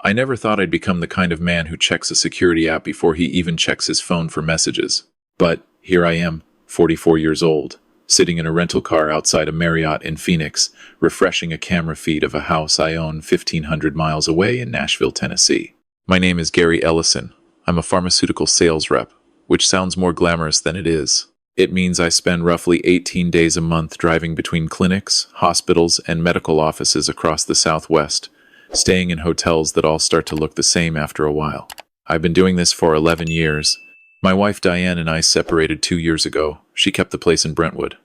I never thought I'd become the kind of man who checks a security app before he even checks his phone for messages. But here I am, 44 years old, sitting in a rental car outside a Marriott in Phoenix, refreshing a camera feed of a house I own 1,500 miles away in Nashville, Tennessee. My name is Gary Ellison. I'm a pharmaceutical sales rep, which sounds more glamorous than it is. It means I spend roughly 18 days a month driving between clinics, hospitals, and medical offices across the Southwest, staying in hotels that all start to look the same after a while. I've been doing this for 11 years. My wife Diane and I separated 2 years ago. She kept the place in Brentwood.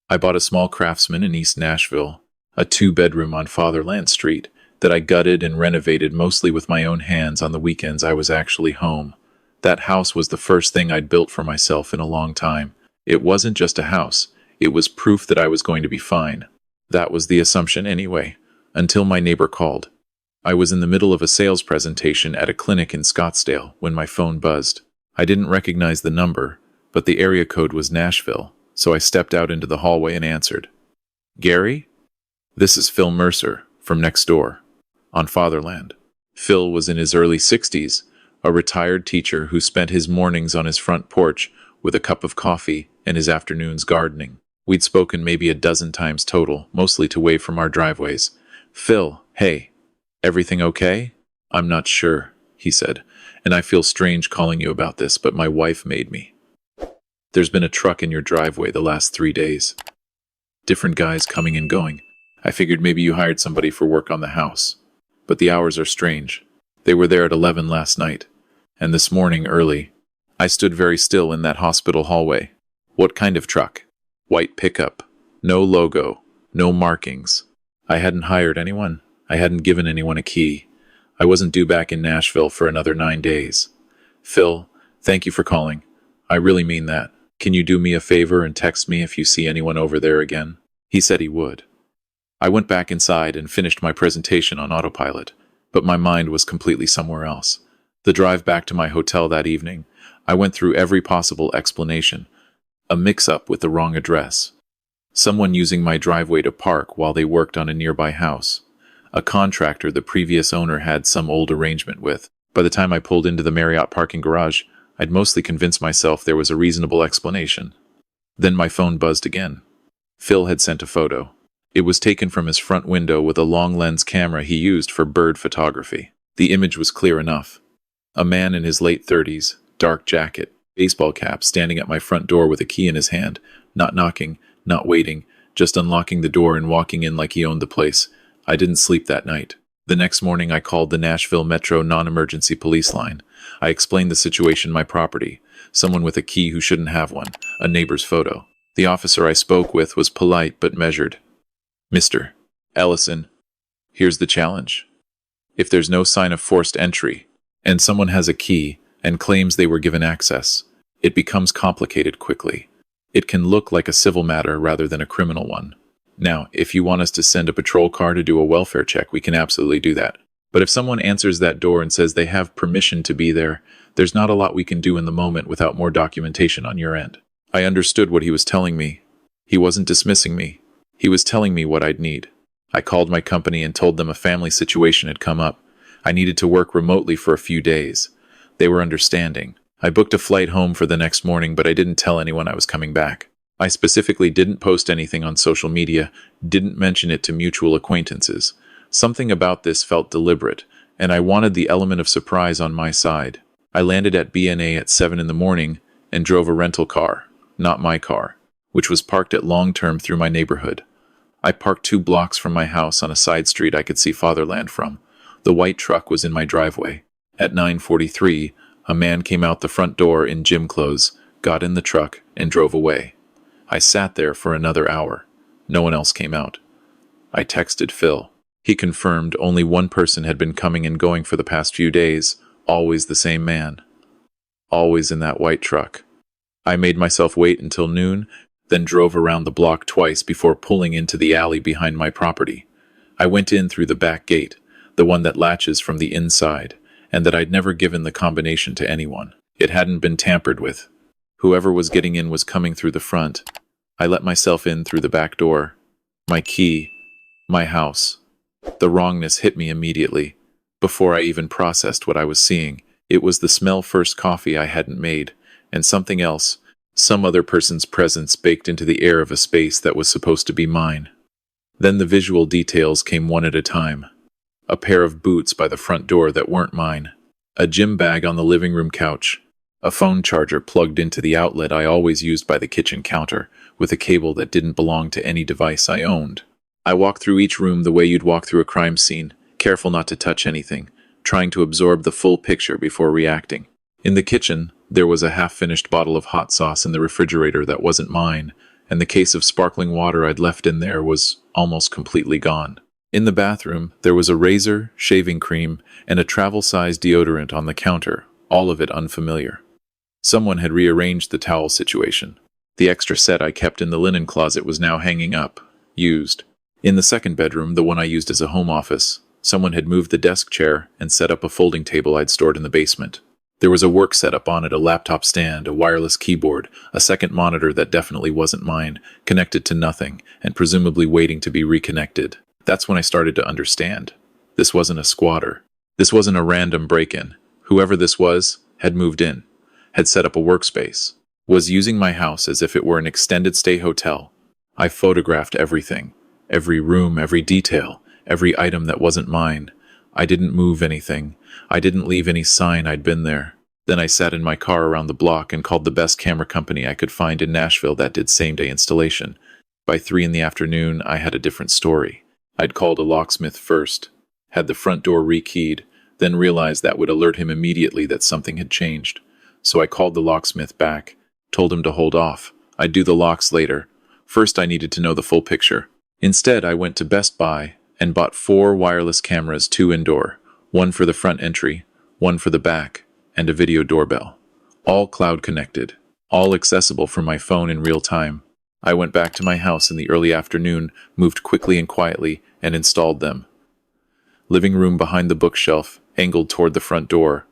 I bought a small Craftsman in East Nashville, a 2-bedroom on Fatherland Street, that I gutted and renovated mostly with my own hands on the weekends I was actually home. That house was the first thing I'd built for myself in a long time. It wasn't just a house. It was proof that I was going to be fine. That was the assumption anyway, until my neighbor called. I was in the middle of a sales presentation at a clinic in Scottsdale when my phone buzzed. I didn't recognize the number, but the area code was Nashville, so I stepped out into the hallway and answered. "Gary? This is Phil Mercer, from next door, on Fatherland." Phil was in his early 60s, a retired teacher who spent his mornings on his front porch with a cup of coffee and his afternoons gardening. We'd spoken maybe a dozen times total, mostly to wave from our driveways. "Phil, hey. Everything okay?" "I'm not sure," he said, "and I feel strange calling you about this, but my wife made me. There's been a truck in your driveway the last 3 days. Different guys coming and going. I figured maybe you hired somebody for work on the house. But the hours are strange. They were there at 11 last night, and this morning early. I stood very still in that hospital hallway." "What kind of truck?" "White pickup. No logo. No markings. I hadn't hired anyone. I hadn't given anyone a key. I wasn't due back in Nashville for another 9 days. Phil, thank you for calling. I really mean that. Can you do me a favor and text me if you see anyone over there again?" He said he would. I went back inside and finished my presentation on autopilot, but my mind was completely somewhere else. The drive back to my hotel that evening, I went through every possible explanation. A mix-up with the wrong address. Someone using my driveway to park while they worked on a nearby house. A contractor the previous owner had some old arrangement with. By the time I pulled into the Marriott parking garage, I'd mostly convinced myself there was a reasonable explanation. Then my phone buzzed again. Phil had sent a photo. It was taken from his front window with a long lens camera he used for bird photography. The image was clear enough. A man in his late 30s, dark jacket, baseball cap, standing at my front door with a key in his hand, not knocking, not waiting, just unlocking the door and walking in like he owned the place. I didn't sleep that night. The next morning I called the Nashville Metro non-emergency police line. I explained the situation, my property, someone with a key who shouldn't have one, a neighbor's photo. The officer I spoke with was polite but measured. "Mr. Ellison, here's the challenge. If there's no sign of forced entry, and someone has a key and claims they were given access, it becomes complicated quickly. It can look like a civil matter rather than a criminal one. Now, if you want us to send a patrol car to do a welfare check, we can absolutely do that. But if someone answers that door and says they have permission to be there, there's not a lot we can do in the moment without more documentation on your end." I understood what he was telling me. He wasn't dismissing me. He was telling me what I'd need. I called my company and told them a family situation had come up. I needed to work remotely for a few days. They were understanding. I booked a flight home for the next morning, but I didn't tell anyone I was coming back. I specifically didn't post anything on social media, didn't mention it to mutual acquaintances. Something about this felt deliberate, and I wanted the element of surprise on my side. I landed at BNA at 7 in the morning and drove a rental car, not my car, which was parked at long term through my neighborhood. I parked 2 blocks from my house on a side street I could see Fatherland from. The white truck was in my driveway. At 9:43, a man came out the front door in gym clothes, got in the truck, and drove away. I sat there for another hour. No one else came out. I texted Phil. He confirmed only one person had been coming and going for the past few days, always the same man. Always in that white truck. I made myself wait until noon, then drove around the block twice before pulling into the alley behind my property. I went in through the back gate, the one that latches from the inside, and that I'd never given the combination to anyone. It hadn't been tampered with. Whoever was getting in was coming through the front. I let myself in through the back door. My key. My house. The wrongness hit me immediately. Before I even processed what I was seeing, it was the smell first coffee I hadn't made, and something else, some other person's presence baked into the air of a space that was supposed to be mine. Then the visual details came one at a time. A pair of boots by the front door that weren't mine. A gym bag on the living room couch. A phone charger plugged into the outlet I always used by the kitchen counter, with a cable that didn't belong to any device I owned. I walked through each room the way you'd walk through a crime scene, careful not to touch anything, trying to absorb the full picture before reacting. In the kitchen, there was a half-finished bottle of hot sauce in the refrigerator that wasn't mine, and the case of sparkling water I'd left in there was almost completely gone. In the bathroom, there was a razor, shaving cream, and a travel-sized deodorant on the counter, all of it unfamiliar. Someone had rearranged the towel situation. The extra set I kept in the linen closet was now hanging up, used. In the second bedroom, the one I used as a home office, someone had moved the desk chair and set up a folding table I'd stored in the basement. There was a work setup on it, a laptop stand, a wireless keyboard, a second monitor that definitely wasn't mine, connected to nothing, and presumably waiting to be reconnected. That's when I started to understand. This wasn't a squatter. This wasn't a random break-in. Whoever this was had moved in, had set up a workspace, was using my house as if it were an extended stay hotel. I photographed everything, every room, every detail, every item that wasn't mine. I didn't move anything. I didn't leave any sign I'd been there. Then I sat in my car around the block and called the best camera company I could find in Nashville that did same-day installation. By 3 in the afternoon, I had a different story. I'd called a locksmith first, had the front door rekeyed, then realized that would alert him immediately that something had changed. So I called the locksmith back, told him to hold off. I'd do the locks later. First, I needed to know the full picture. Instead, I went to Best Buy and bought 4 wireless cameras, 2 indoor, 1 for the front entry, 1 for the back, and a video doorbell. All cloud connected, all accessible from my phone in real time. I went back to my house in the early afternoon, moved quickly and quietly, and installed them. Living room behind the bookshelf, angled toward the front door.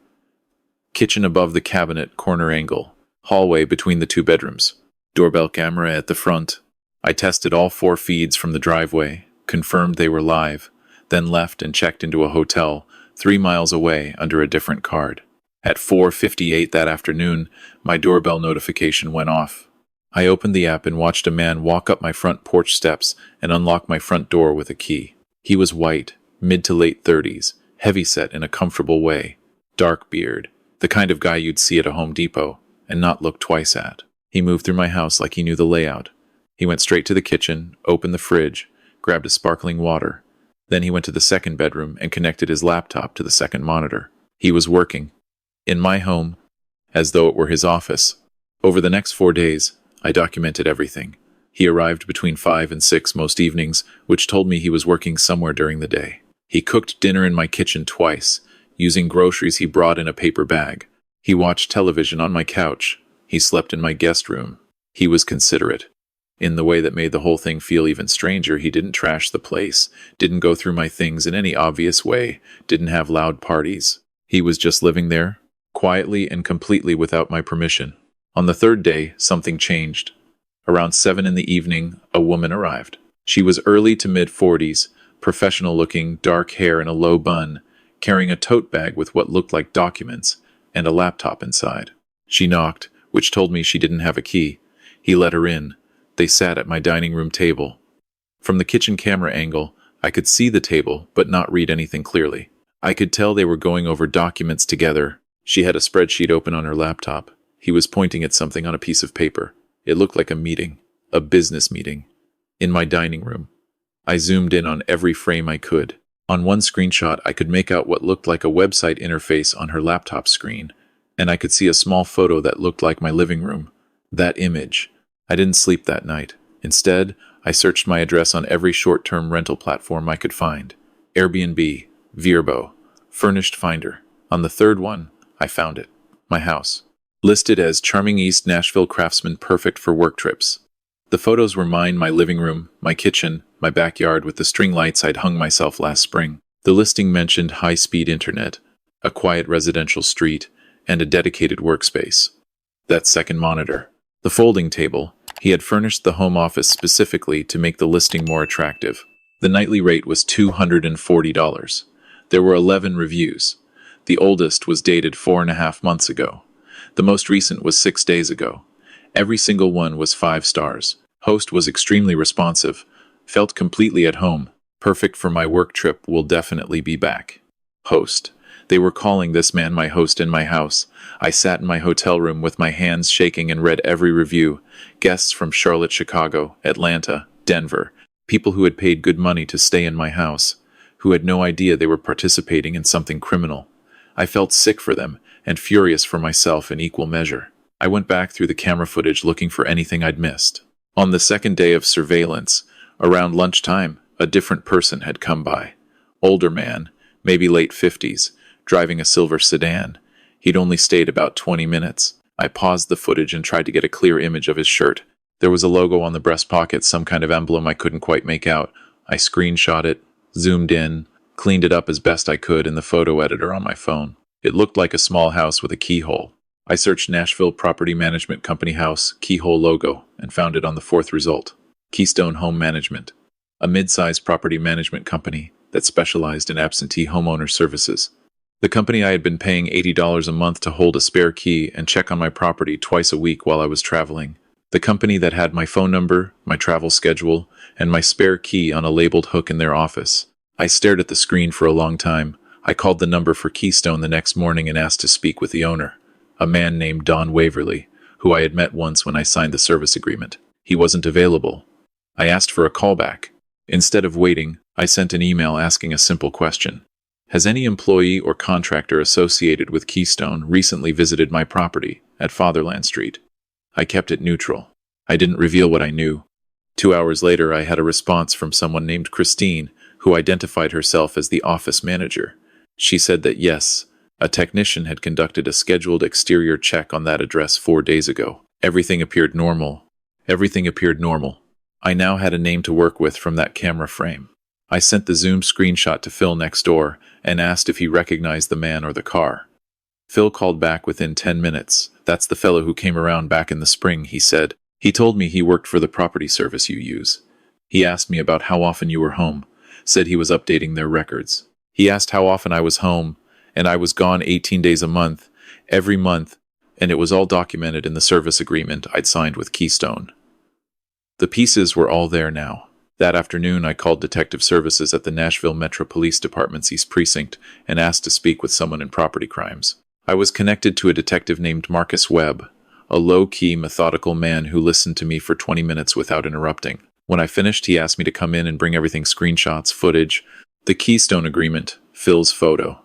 Kitchen above the cabinet, corner angle. Hallway between the 2 bedrooms. Doorbell camera at the front. I tested all 4 feeds from the driveway, confirmed they were live, then left and checked into a hotel 3 miles away under a different card. At 4:58 that afternoon, my doorbell notification went off. I opened the app and watched a man walk up my front porch steps and unlock my front door with a key. He was white, mid to late 30s, heavyset in a comfortable way, dark beard, the kind of guy you'd see at a Home Depot and not look twice at. He moved through my house like he knew the layout. He went straight to the kitchen, opened the fridge, grabbed a sparkling water. Then he went to the second bedroom and connected his laptop to the second monitor. He was working. In my home, as though it were his office. Over the next 4 days, I documented everything. He arrived between 5 and 6 most evenings, which told me he was working somewhere during the day. He cooked dinner in my kitchen twice, using groceries he brought in a paper bag. He watched television on my couch. He slept in my guest room. He was considerate. In the way that made the whole thing feel even stranger, he didn't trash the place, didn't go through my things in any obvious way, didn't have loud parties. He was just living there, quietly and completely without my permission. On the 3rd day, something changed. Around 7 in the evening, a woman arrived. She was early to mid-40s, professional-looking, dark hair in a low bun, carrying a tote bag with what looked like documents and a laptop inside. She knocked, which told me she didn't have a key. He let her in. They sat at my dining room table. From the kitchen camera angle, I could see the table, but not read anything clearly. I could tell they were going over documents together. She had a spreadsheet open on her laptop. He was pointing at something on a piece of paper. It looked like a meeting, a business meeting. In my dining room, I zoomed in on every frame I could. On one screenshot, I could make out what looked like a website interface on her laptop screen, and I could see a small photo that looked like my living room. That image. I didn't sleep that night. Instead, I searched my address on every short-term rental platform I could find. Airbnb, Vrbo, Furnished Finder. On the 3rd one, I found it. My house. Listed as charming East Nashville craftsman perfect for work trips. The photos were mine, my living room, my kitchen, my backyard with the string lights I'd hung myself last spring. The listing mentioned high-speed internet, a quiet residential street, and a dedicated workspace. That second monitor. The folding table. He had furnished the home office specifically to make the listing more attractive. The nightly rate was $240. There were 11 reviews. The oldest was dated 4.5 months ago. The most recent was 6 days ago. Every single one was 5 stars. Host was extremely responsive. Felt completely at home. Perfect for my work trip, will definitely be back. Host. They were calling this man my host in my house. I sat in my hotel room with my hands shaking and read every review. Guests from Charlotte, Chicago, Atlanta, Denver. People who had paid good money to stay in my house. Who had no idea they were participating in something criminal. I felt sick for them and furious for myself in equal measure. I went back through the camera footage looking for anything I'd missed. On the second day of surveillance, around lunchtime, a different person had come by. Older man, maybe late 50s, driving a silver sedan. He'd only stayed about 20 minutes. I paused the footage and tried to get a clear image of his shirt. There was a logo on the breast pocket, some kind of emblem I couldn't quite make out. I screenshot it, zoomed in, cleaned it up as best I could in the photo editor on my phone. It looked like a small house with a keyhole. I searched Nashville Property Management Company house, keyhole logo, and found it on the fourth result. Keystone Home Management, a mid-sized property management company that specialized in absentee homeowner services. The company I had been paying $80 a month to hold a spare key and check on my property twice a week while I was traveling. The company that had my phone number, my travel schedule, and my spare key on a labeled hook in their office. I stared at the screen for a long time. I called the number for Keystone the next morning and asked to speak with the owner, a man named Don Waverly, who I had met once when I signed the service agreement. He wasn't available. I asked for a callback. Instead of waiting, I sent an email asking a simple question. Has any employee or contractor associated with Keystone recently visited my property at Fatherland Street? I kept it neutral. I didn't reveal what I knew. 2 hours later, I had a response from someone named Christine, who identified herself as the office manager. She said that yes, a technician had conducted a scheduled exterior check on that address 4 days ago. Everything appeared normal. I now had a name to work with from that camera frame. I sent the Zoom screenshot to Phil next door and asked if he recognized the man or the car. Phil called back within 10 minutes. That's the fellow who came around back in the spring, he said. He told me he worked for the property service you use. He asked me about how often you were home, said he was updating their records. He asked how often I was home, and I was gone 18 days a month, every month, and it was all documented in the service agreement I'd signed with Keystone. The pieces were all there now. That afternoon, I called Detective Services at the Nashville Metro Police Department's East Precinct and asked to speak with someone in property crimes. I was connected to a detective named Marcus Webb, a low-key, methodical man who listened to me for 20 minutes without interrupting. When I finished, he asked me to come in and bring everything: screenshots, footage, the Keystone agreement, Phil's photo.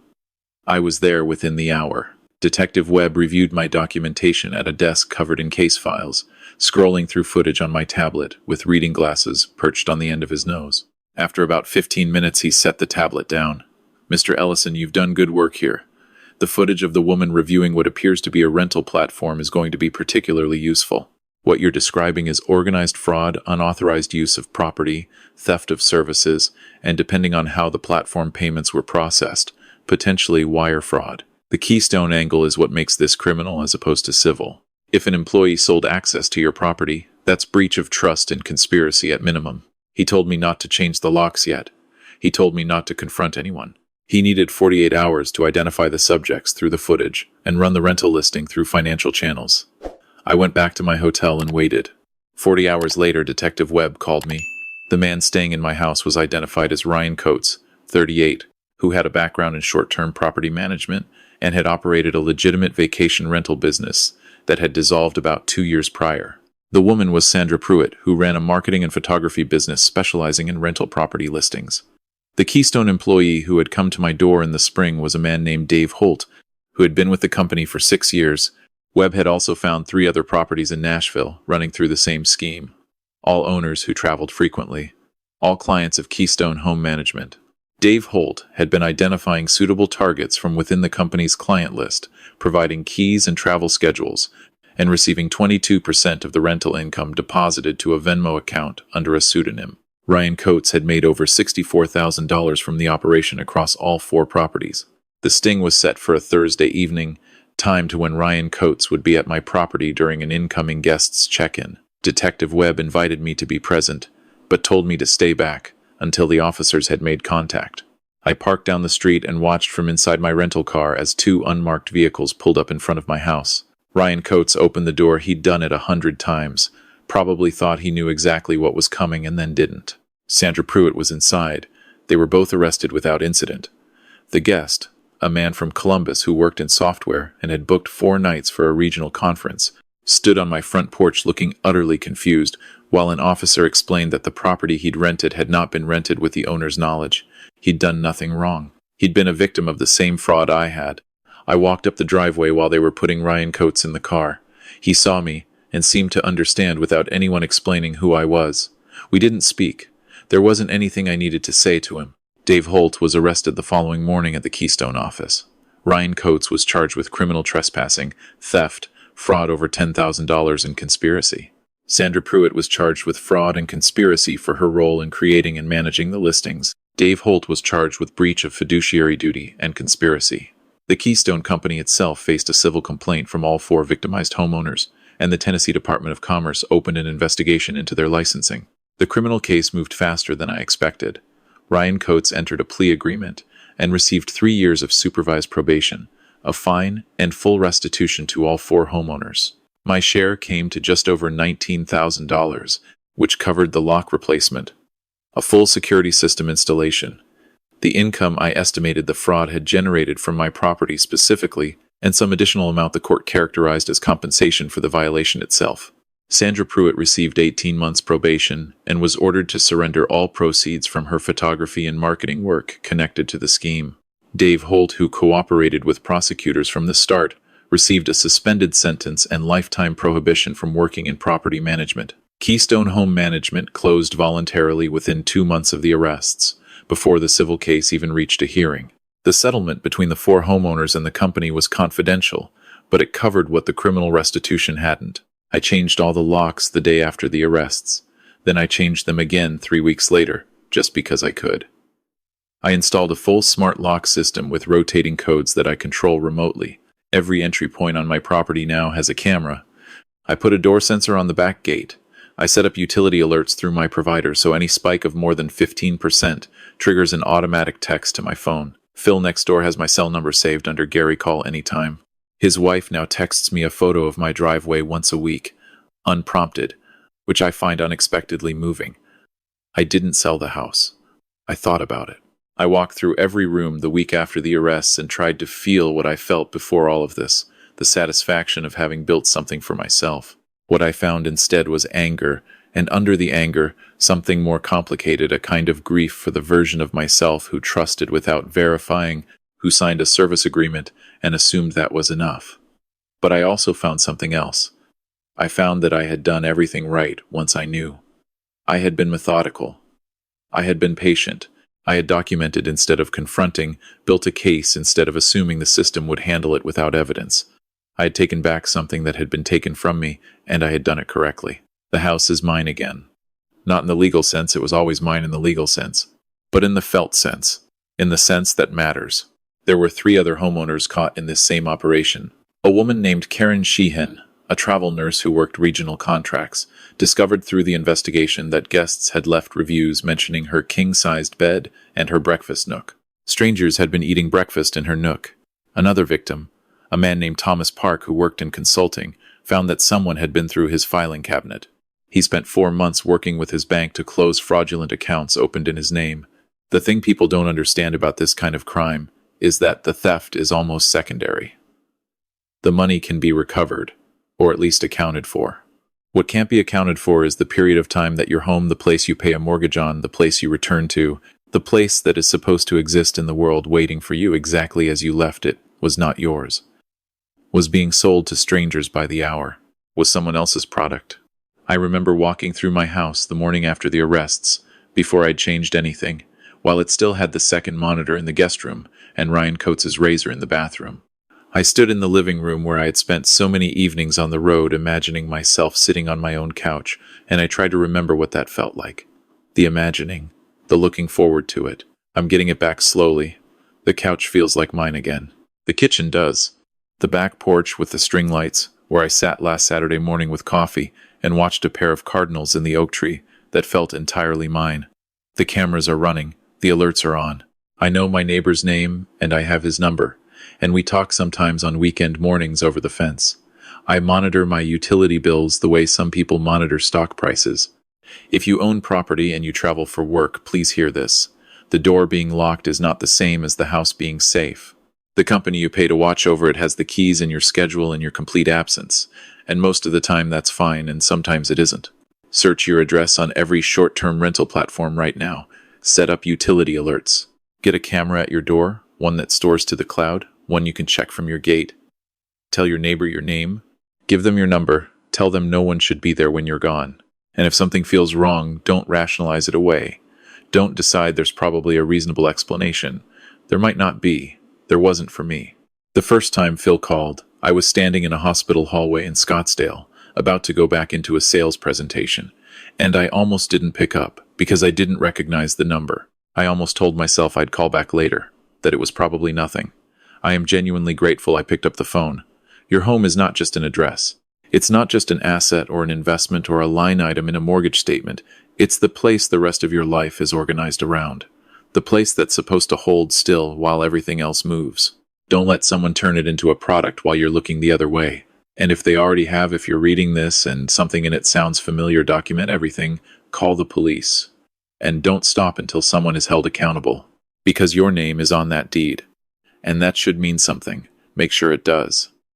I was there within the hour. Detective Webb reviewed my documentation at a desk covered in case files, scrolling through footage on my tablet with reading glasses perched on the end of his nose. After about 15 minutes, he set the tablet down. Mr. Ellison, you've done good work here. The footage of the woman reviewing what appears to be a rental platform is going to be particularly useful. What you're describing is organized fraud, unauthorized use of property, theft of services, and depending on how the platform payments were processed, potentially wire fraud. The Keystone angle is what makes this criminal as opposed to civil. If an employee sold access to your property, that's breach of trust and conspiracy at minimum. He told me not to change the locks yet. He told me not to confront anyone. He needed 48 hours to identify the subjects through the footage and run the rental listing through financial channels. I went back to my hotel and waited. 40 hours later, Detective Webb called me. The man staying in my house was identified as Ryan Coates, 38, who had a background in short-term property management and had operated a legitimate vacation rental business that had dissolved about 2 years prior. The woman was Sandra Pruitt, who ran a marketing and photography business specializing in rental property listings. The Keystone employee who had come to my door in the spring was a man named Dave Holt, who had been with the company for 6 years. Webb had also found 3 other properties in Nashville running through the same scheme. All owners who traveled frequently. All clients of Keystone Home Management. Dave Holt had been identifying suitable targets from within the company's client list, providing keys and travel schedules, and receiving 22% of the rental income deposited to a Venmo account under a pseudonym. Ryan Coates had made over $64,000 from the operation across all 4 properties. The sting was set for a Thursday evening, timed to when Ryan Coates would be at my property during an incoming guest's check-in. Detective Webb invited me to be present, but told me to stay back until the officers had made contact. I parked down the street and watched from inside my rental car as two unmarked vehicles pulled up in front of my house. Ryan Coates opened the door. He'd done it 100 times. Probably thought he knew exactly what was coming and then didn't. Sandra Pruitt was inside. They were both arrested without incident. The guest, a man from Columbus who worked in software and had booked 4 nights for a regional conference, stood on my front porch looking utterly confused while an officer explained that the property he'd rented had not been rented with the owner's knowledge. He'd done nothing wrong. He'd been a victim of the same fraud I had. I walked up the driveway while they were putting Ryan Coates in the car. He saw me and seemed to understand without anyone explaining who I was. We didn't speak. There wasn't anything I needed to say to him. Dave Holt was arrested the following morning at the Keystone office. Ryan Coates was charged with criminal trespassing, theft, fraud over $10,000, and conspiracy. Sandra Pruitt was charged with fraud and conspiracy for her role in creating and managing the listings. Dave Holt was charged with breach of fiduciary duty and conspiracy. The Keystone Company itself faced a civil complaint from all 4 victimized homeowners, and the Tennessee Department of Commerce opened an investigation into their licensing. The criminal case moved faster than I expected. Ryan Coates entered a plea agreement and received 3 years of supervised probation, a fine, and full restitution to all 4 homeowners. My share came to just over $19,000, which covered the lock replacement, a full security system installation, the income I estimated the fraud had generated from my property specifically, and some additional amount the court characterized as compensation for the violation itself. Sandra Pruitt received 18 months probation and was ordered to surrender all proceeds from her photography and marketing work connected to the scheme. Dave Holt, who cooperated with prosecutors from the start, received a suspended sentence and lifetime prohibition from working in property management. Keystone Home Management closed voluntarily within 2 months of the arrests, before the civil case even reached a hearing. The settlement between the 4 homeowners and the company was confidential, but it covered what the criminal restitution hadn't. I changed all the locks the day after the arrests. Then I changed them again 3 weeks later, just because I could. I installed a full smart lock system with rotating codes that I control remotely. Every entry point on my property now has a camera. I put a door sensor on the back gate. I set up utility alerts through my provider so any spike of more than 15% triggers an automatic text to my phone. Phil next door has my cell number saved under Gary Call Anytime. His wife now texts me a photo of my driveway once a week, unprompted, which I find unexpectedly moving. I didn't sell the house. I thought about it. I walked through every room the week after the arrests and tried to feel what I felt before all of this, the satisfaction of having built something for myself. What I found instead was anger, and under the anger, something more complicated, a kind of grief for the version of myself who trusted without verifying, who signed a service agreement and assumed that was enough. But I also found something else. I found that I had done everything right once I knew. I had been methodical. I had been patient. I had documented instead of confronting, built a case instead of assuming the system would handle it without evidence. I had taken back something that had been taken from me, and I had done it correctly. The house is mine again. Not in the legal sense, it was always mine in the legal sense, but in the felt sense, in the sense that matters. There were 3 other homeowners caught in this same operation. A woman named Karen Sheehan, a travel nurse who worked regional contracts, discovered through the investigation that guests had left reviews mentioning her king-sized bed and her breakfast nook. Strangers had been eating breakfast in her nook. Another victim, a man named Thomas Park who worked in consulting, found that someone had been through his filing cabinet. He spent 4 months working with his bank to close fraudulent accounts opened in his name. The thing people don't understand about this kind of crime is that the theft is almost secondary. The money can be recovered, or at least accounted for. What can't be accounted for is the period of time that your home, the place you pay a mortgage on, the place you return to, the place that is supposed to exist in the world waiting for you exactly as you left it, was not yours. Was being sold to strangers by the hour. Was someone else's product. I remember walking through my house the morning after the arrests, before I'd changed anything, while it still had the second monitor in the guest room and Ryan Coates' razor in the bathroom. I stood in the living room where I had spent so many evenings on the road imagining myself sitting on my own couch, and I tried to remember what that felt like. The imagining, the looking forward to it. I'm getting it back slowly. The couch feels like mine again. The kitchen does. The back porch with the string lights, where I sat last Saturday morning with coffee and watched a pair of cardinals in the oak tree that felt entirely mine. The cameras are running. The alerts are on. I know my neighbor's name, and I have his number, and we talk sometimes on weekend mornings over the fence. I monitor my utility bills the way some people monitor stock prices. If you own property and you travel for work, please hear this. The door being locked is not the same as the house being safe. The company you pay to watch over it has the keys in your schedule in your complete absence, and most of the time that's fine, and sometimes it isn't. Search your address on every short-term rental platform right now. Set up utility alerts. Get a camera at your door, one that stores to the cloud, one you can check from your gate. Tell your neighbor your name. Give them your number. Tell them no one should be there when you're gone. And if something feels wrong, don't rationalize it away. Don't decide there's probably a reasonable explanation. There might not be. There wasn't for me. The first time Phil called, I was standing in a hospital hallway in Scottsdale, about to go back into a sales presentation, and I almost didn't pick up because I didn't recognize the number. I almost told myself I'd call back later, that it was probably nothing. I am genuinely grateful I picked up the phone. Your home is not just an address. It's not just an asset or an investment or a line item in a mortgage statement. It's the place the rest of your life is organized around. The place that's supposed to hold still while everything else moves. Don't let someone turn it into a product while you're looking the other way. And if they already have, if you're reading this and something in it sounds familiar, document everything, call the police. And don't stop until someone is held accountable. Because your name is on that deed. And that should mean something. Make sure it does.